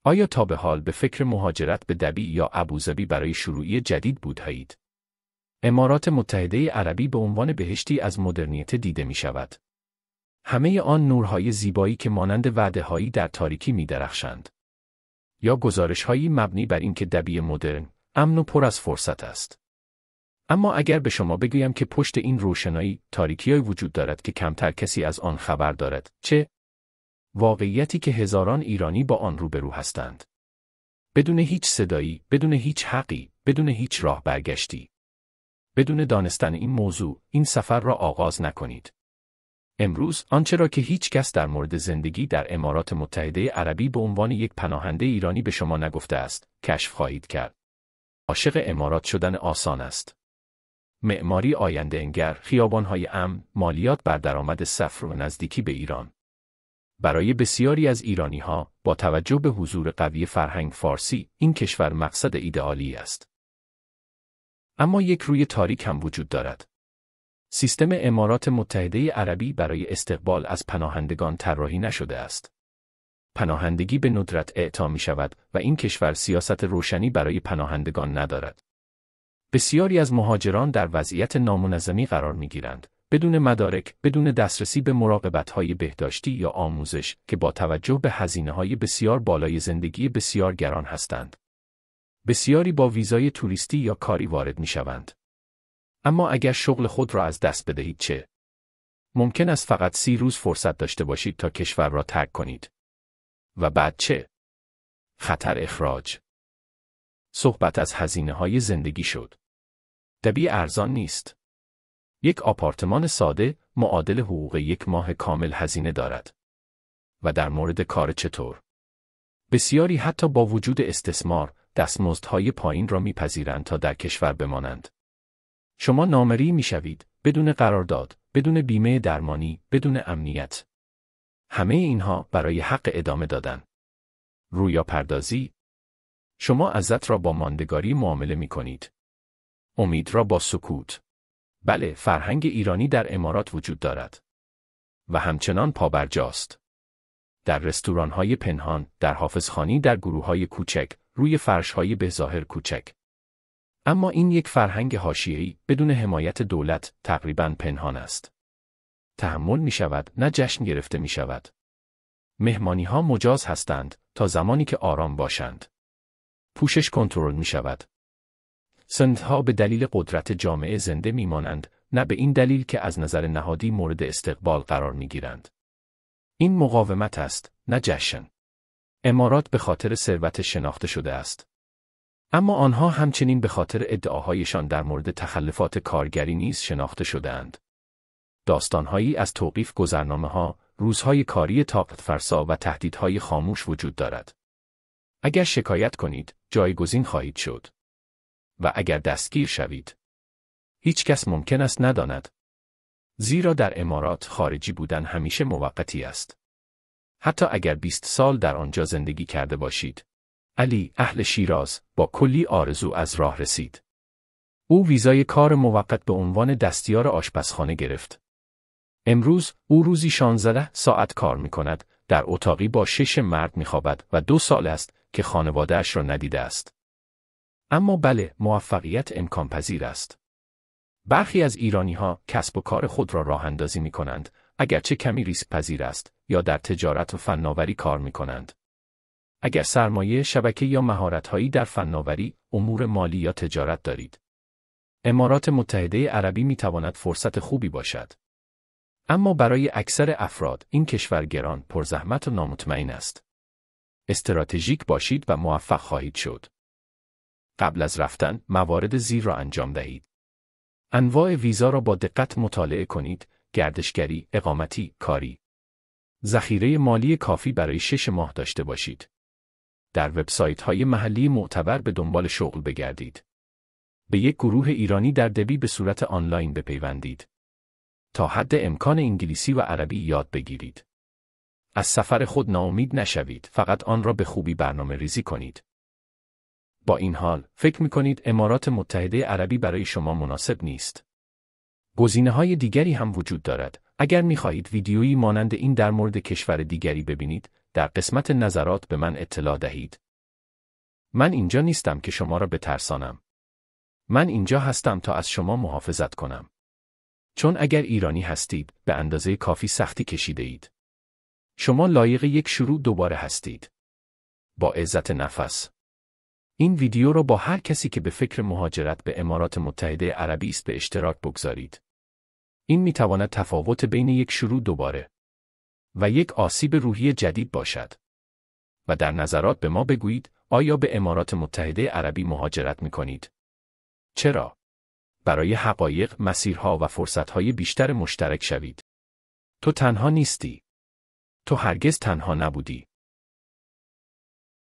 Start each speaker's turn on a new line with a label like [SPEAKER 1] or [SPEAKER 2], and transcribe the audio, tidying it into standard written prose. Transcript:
[SPEAKER 1] آیا تا به حال به فکر مهاجرت به دبی یا ابوظبی برای شروعی جدید بوده‌اید؟ امارات متحده عربی به عنوان بهشتی از مدرنیته دیده می شود. همه آن نورهای زیبایی که مانند وعده‌هایی در تاریکی می درخشند. یا گزارش‌هایی مبنی بر اینکه دبی مدرن، امن و پر از فرصت است. اما اگر به شما بگویم که پشت این روشنایی تاریکی‌ای وجود دارد که کمتر کسی از آن خبر دارد، چه؟ واقعیتی که هزاران ایرانی با آن روبرو هستند. بدون هیچ صدایی، بدون هیچ حقی، بدون هیچ راه برگشتی. بدون دانستن این موضوع، این سفر را آغاز نکنید. امروز، آنچه را که هیچ کس در مورد زندگی در امارات متحده عربی به عنوان یک پناهنده ایرانی به شما نگفته است، کشف خواهید کرد. عاشق امارات شدن آسان است. معماری آینده انگر، خیابان‌های امن، مالیات بر درآمد صفر و نزدیکی به ایران. برای بسیاری از ایرانی‌ها، با توجه به حضور قوی فرهنگ فارسی، این کشور مقصد ایدئالی است. اما یک روی تاریک هم وجود دارد. سیستم امارات متحده عربی برای استقبال از پناهندگان طراحی نشده است. پناهندگی به ندرت اعطا می شود و این کشور سیاست روشنی برای پناهندگان ندارد. بسیاری از مهاجران در وضعیت نامنظمی قرار می گیرند، بدون مدارک، بدون دسترسی به مراقبت‌های بهداشتی یا آموزش که با توجه به هزینه‌های بسیار بالای زندگی بسیار گران هستند. بسیاری با ویزای توریستی یا کاری وارد می شوند. اما اگر شغل خود را از دست بدهید چه؟ ممکن است فقط 30 روز فرصت داشته باشید تا کشور را ترک کنید. و بعد چه؟ خطر اخراج. صحبت از هزینه‌های زندگی شد. دبی ارزان نیست. یک آپارتمان ساده معادل حقوق یک ماه کامل هزینه دارد. و در مورد کار چطور؟ بسیاری حتی با وجود استثمار، دستمزدهای پایین را میپذیرند تا در کشور بمانند. شما نامری میشوید، بدون قرارداد، بدون بیمه درمانی، بدون امنیت. همه اینها برای حق ادامه دادن. رویا پردازی. شما عزت را با ماندگاری معامله می کنید. امید را با سکوت. بله، فرهنگ ایرانی در امارات وجود دارد. و همچنان پابرجاست. در رستوران‌های پنهان، در حافظخانی، در گروه‌های کوچک، روی فرش‌های بهظاهر کوچک. اما این یک فرهنگ حاشیه‌ای، بدون حمایت دولت، تقریباً پنهان است. تحمل می شود، نه جشن گرفته می شود. مهمانی‌ها مجاز هستند، تا زمانی که آرام باشند. پوشش کنترل می شود. سندها به دلیل قدرت جامعه زنده می مانند، نه به این دلیل که از نظر نهادی مورد استقبال قرار می گیرند. این مقاومت است، نه جشن. امارات به خاطر ثروت شناخته شده است. اما آنها همچنین به خاطر ادعاهایشان در مورد تخلفات کارگری نیز شناخته شده‌اند. داستانهایی از توقیف گذرنامه‌ها، روزهای کاری طاقت فرسا و تهدیدهای خاموش وجود دارد. اگر شکایت کنید، جایگزین خواهید شد. و اگر دستگیر شوید، هیچ کس ممکن است نداند. زیرا در امارات خارجی بودن همیشه موقتی است. حتی اگر 20 سال در آنجا زندگی کرده باشید. علی، اهل شیراز، با کلی آرزو از راه رسید. او ویزای کار موقت به عنوان دستیار آشپزخانه گرفت. امروز، او روزی 16 ساعت کار می کند، در اتاقی با 6 مرد می خوابد و 2 سال است که خانواده‌اش را ندیده است. اما بله، موفقیت امکان پذیر است. برخی از ایرانی‌ها کسب و کار خود را راه اندازی می کنند، اگرچه کمی ریسک پذیر است، یا در تجارت و فناوری کار می کنند. اگر سرمایه، شبکه یا مهارت‌هایی در فناوری، امور مالی یا تجارت دارید. امارات متحده عربی می تواند فرصت خوبی باشد. اما برای اکثر افراد، این کشور گران، پرزحمت و نامطمئن است. استراتژیک باشید و موفق خواهید شد. قبل از رفتن، موارد زیر را انجام دهید. انواع ویزا را با دقت مطالعه کنید، گردشگری، اقامتی، کاری. ذخیره مالی کافی برای 6 ماه داشته باشید. در وبسایت‌های محلی معتبر به دنبال شغل بگردید. به یک گروه ایرانی در دبی به صورت آنلاین بپیوندید. تا حد امکان انگلیسی و عربی یاد بگیرید. از سفر خود ناامید نشوید، فقط آن را به خوبی برنامه ریزی کنید. با این حال، فکر می‌کنید امارات متحده عربی برای شما مناسب نیست. گزینه‌های دیگری هم وجود دارد. اگر می‌خواهید ویدیویی مانند این در مورد کشور دیگری ببینید، در قسمت نظرات به من اطلاع دهید. من اینجا نیستم که شما را بترسانم. من اینجا هستم تا از شما محافظت کنم. چون اگر ایرانی هستید، به اندازه کافی سختی کشیده اید. شما لایق یک شروع دوباره هستید. با عزت نفس. این ویدیو را با هر کسی که به فکر مهاجرت به امارات متحده عربی است به اشتراک بگذارید. این میتواند تفاوت بین یک شروع دوباره و یک آسیب روحی جدید باشد. و در نظرات به ما بگویید، آیا به امارات متحده عربی مهاجرت میکنید؟ چرا؟ برای حقایق، مسیرها و فرصتهای بیشتر مشترک شوید. تو تنها نیستی. تو هرگز تنها نبودی.